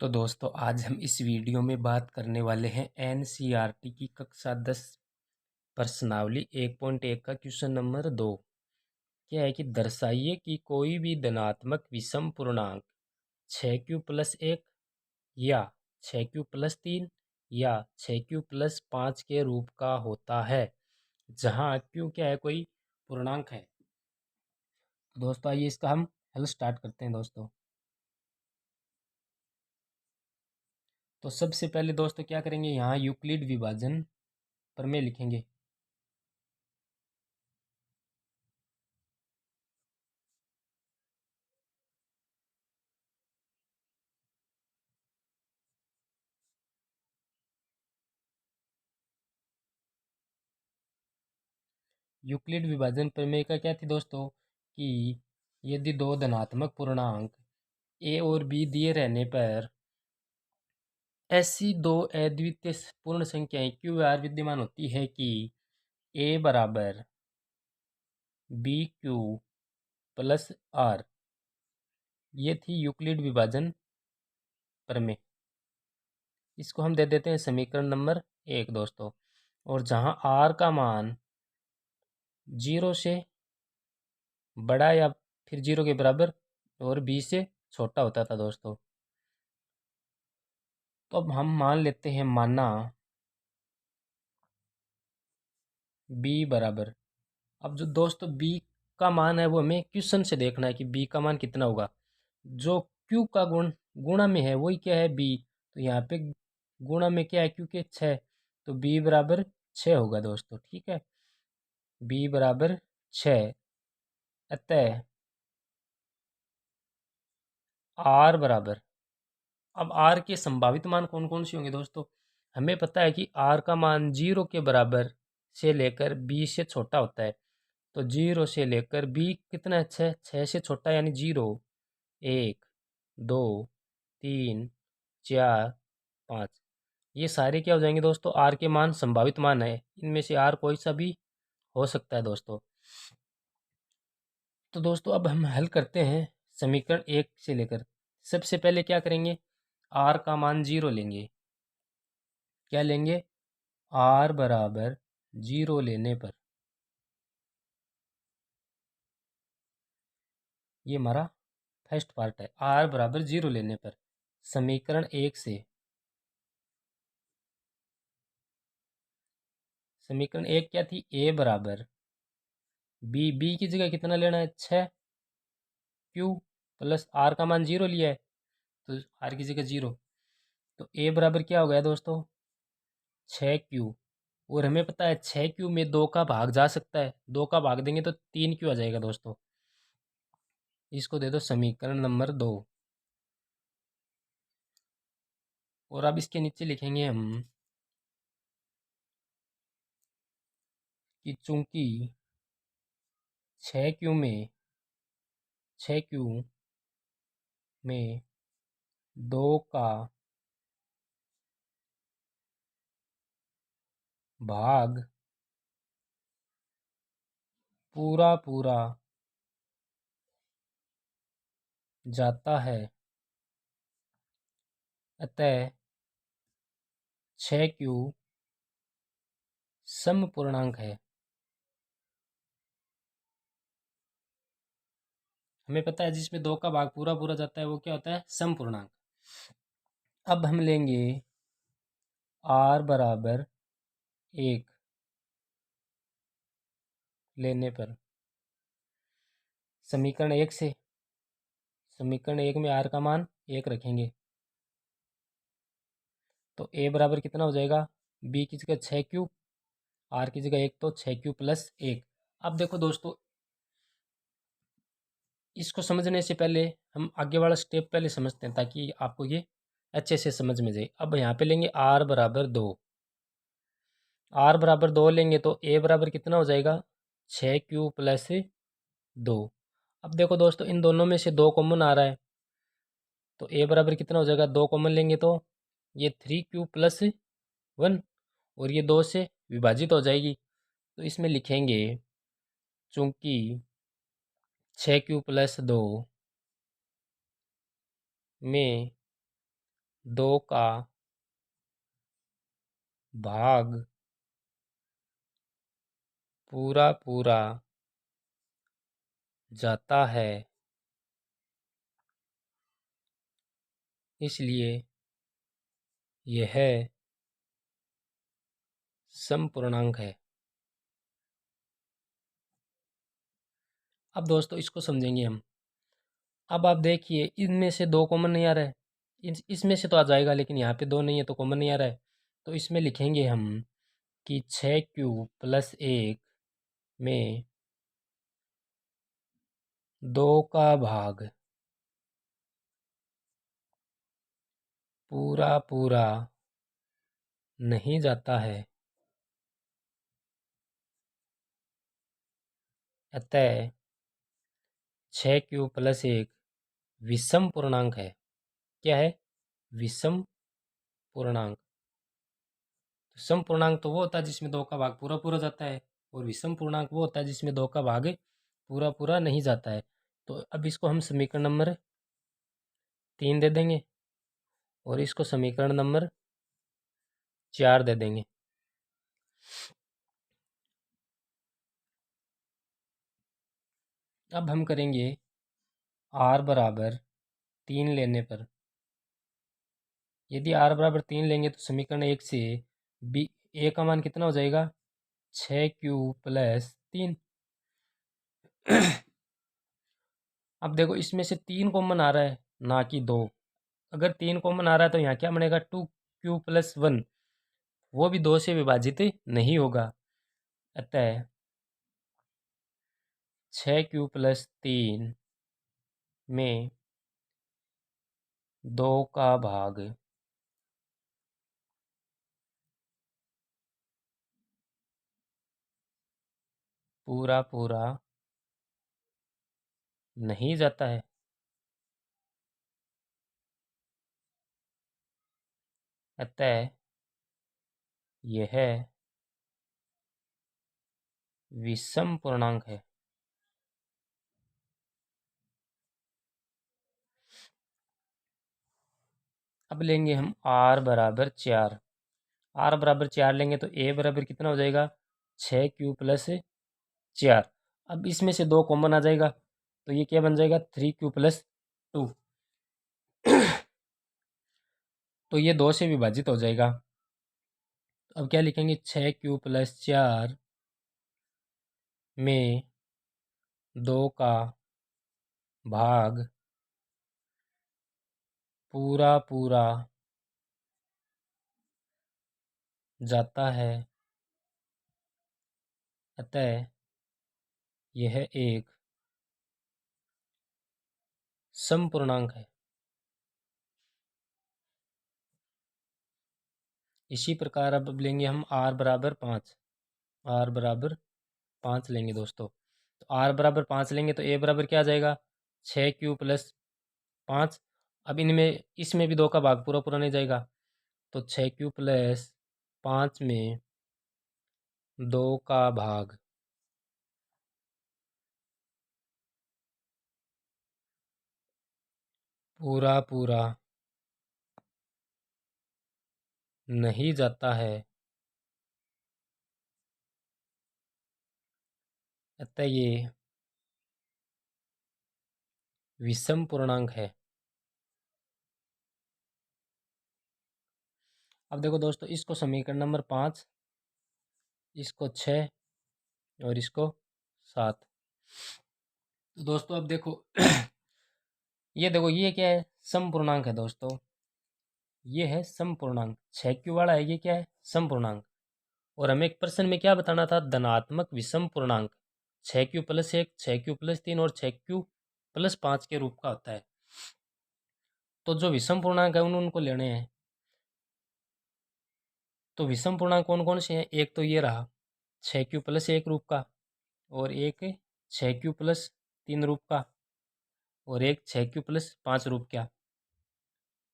तो दोस्तों आज हम इस वीडियो में बात करने वाले हैं एनसीईआरटी की कक्षा 10 प्रश्नावली 1.1 का क्वेश्चन नंबर 2। क्या है कि दर्शाइए कि कोई भी धनात्मक विषम पूर्णांक 6q+1 या 6q+3 या 6q+5 के रूप का होता है जहां q क्या है, कोई पूर्णांक है। दोस्तों आइए इसका हम हल स्टार्ट करते हैं दोस्तों। तो सबसे पहले दोस्तों क्या करेंगे, यहाँ यूक्लिड विभाजन प्रमेय लिखेंगे। यूक्लिड विभाजन प्रमेय का क्या थी दोस्तों कि यदि दो धनात्मक पूर्णांक ए और बी दिए रहने पर ऐसी दो अद्वितीय पूर्ण संख्याएं क्यू आर विद्यमान होती है कि ए बराबर बी क्यू प्लस आर। ये थी यूक्लिड विभाजन प्रमेय। इसको हम दे देते हैं समीकरण नंबर 1 दोस्तों। और जहां आर का मान 0 से बड़ा या फिर 0 के बराबर और बी से छोटा होता था दोस्तों। तो अब हम मान लेते हैं, माना बी बराबर, अब जो दोस्तों बी का मान है वो हमें क्वेश्चन से देखना है कि बी का मान कितना होगा। जो क्यू का गुणा में है वही क्या है, बी। तो यहाँ पे गुणा में क्या है, क्यू के 6, तो बी बराबर 6 होगा दोस्तों। ठीक है, बी बराबर 6। अतः आर बराबर, अब आर के संभावित मान कौन कौन से होंगे दोस्तों। हमें पता है कि आर का मान 0 के बराबर से लेकर बी से छोटा होता है। तो 0 से लेकर बी कितना है, 6, 6 से छोटा यानी 0, 1, 2, 3, 4, 5। ये सारे क्या हो जाएंगे दोस्तों, आर के मान संभावित मान है। इनमें से आर कोई सा भी हो सकता है दोस्तों। तो दोस्तों अब हम हल करते हैं समीकरण 1 से लेकर। सबसे पहले क्या करेंगे, आर का मान 0 लेंगे। क्या लेंगे, आर बराबर 0 लेने पर, ये हमारा फर्स्ट पार्ट है। आर बराबर 0 लेने पर समीकरण 1 से, समीकरण 1 क्या थी, ए बराबर बी, बी की जगह कितना लेना है, 6, क्यू प्लस आर का मान 0 लिया है तो आर की जगह 0। तो ए बराबर क्या हो गया दोस्तों, 6q। और हमें पता है 6q में 2 का भाग जा सकता है, 2 का भाग देंगे तो 3q आ जाएगा दोस्तों। इसको दे दो समीकरण नंबर 2। और अब इसके नीचे लिखेंगे हम कि चूंकि 6q में 6q में 2 का भाग पूरा पूरा जाता है, अतः 6q समपूर्णांक है। हमें पता है जिसमें 2 का भाग पूरा पूरा जाता है वो क्या होता है, समपूर्णांक। अब हम लेंगे आर बराबर 1 लेने पर समीकरण 1 से, समीकरण 1 में आर का मान 1 रखेंगे तो ए बराबर कितना हो जाएगा, बी की जगह 6q, आर की जगह 1, तो 6q+1। अब देखो दोस्तों, इसको समझने से पहले हम आगे वाला स्टेप पहले समझते हैं ताकि आपको ये अच्छे से समझ में जाए। अब यहाँ पे लेंगे आर बराबर 2, आर बराबर 2 लेंगे तो ए बराबर कितना हो जाएगा, 6q+2। अब देखो दोस्तों, इन दोनों में से 2 कॉमन आ रहा है तो ए बराबर कितना हो जाएगा, 2 कॉमन लेंगे तो ये 3q+1 और ये 2 से विभाजित हो जाएगी। तो इसमें लिखेंगे चूंकि 6q+2 में 2 का भाग पूरा पूरा जाता है, इसलिए यह समपूर्णांक है। अब दोस्तों इसको समझेंगे हम। अब आप देखिए, इनमें से 2 कॉमन नहीं आ रहा है, इसमें से तो आ जाएगा, लेकिन यहाँ पे 2 नहीं है तो कॉमन नहीं आ रहा है। तो इसमें लिखेंगे हम कि 6 प्लस 1 में 2 का भाग पूरा पूरा नहीं जाता है, अतः 6 प्लस 1 विषम पूर्णांक है। क्या है? विषम पूर्णांक। तो सम पूर्णांक तो वो होता है जिसमें 2 का भाग पूरा पूरा जाता है, और विषम पूर्णांक वो होता है जिसमें 2 का भाग पूरा पूरा नहीं जाता है। तो अब इसको हम समीकरण नंबर 3 दे देंगे और इसको समीकरण नंबर 4 दे देंगे। अब हम करेंगे r बराबर 3 लेने पर, यदि r बराबर 3 लेंगे तो समीकरण 1 से बी ए का मान कितना हो जाएगा? 6 प्लस 3। अब देखो, इसमें से 3 कॉमन आ रहा है, ना कि 2। अगर 3 कॉमन आ रहा है तो यहाँ क्या बनेगा? 2 q+1, वो भी 2 से विभाजित नहीं होगा। अतः 6 q+3 में 2 का भाग पूरा पूरा नहीं जाता है, अतः यह विषम पूर्णांक है। अब लेंगे हम r बराबर 4। r बराबर 4 लेंगे तो a बराबर कितना हो जाएगा? 6q+4। अब इसमें से 2 कॉमन आ जाएगा, तो ये क्या बन जाएगा? 3q+2। तो ये 2 से विभाजित हो जाएगा। अब क्या लिखेंगे? 6q+4 में 2 का भाग पूरा पूरा जाता है, अतः यह एक समपूर्णांक है। इसी प्रकार अब लेंगे हम r बराबर 5। r बराबर 5 लेंगे दोस्तों। तो r बराबर 5 लेंगे तो a बराबर क्या आ जाएगा? 6q+5। अब इनमें इसमें भी 2 का भाग पूरा पूरा नहीं जाएगा, तो 6q+5 में 2 का भाग पूरा पूरा नहीं जाता है, अतः ये विषम पूर्णांक है। अब देखो दोस्तों, इसको समीकरण नंबर 5, इसको 6 और इसको 7। तो दोस्तों अब देखो, ये देखो, ये क्या है? समपूर्णांक है दोस्तों। ये है समपूर्णांक। 6q वाला है, ये क्या है? समपूर्णांक। और हमें एक प्रश्न में क्या बताना था? धनात्मक विषम पूर्णांक 6q+1, 6q+3 और 6q+5 के रूप का होता है। तो जो विषम पूर्णांक है उनको लेने हैं। तो विषम पूर्णांक कौन कौन से हैं? एक तो ये रहा 6q+1 रूप का, और एक 6q+3 रूप का, और एक 6q+5 रूप का।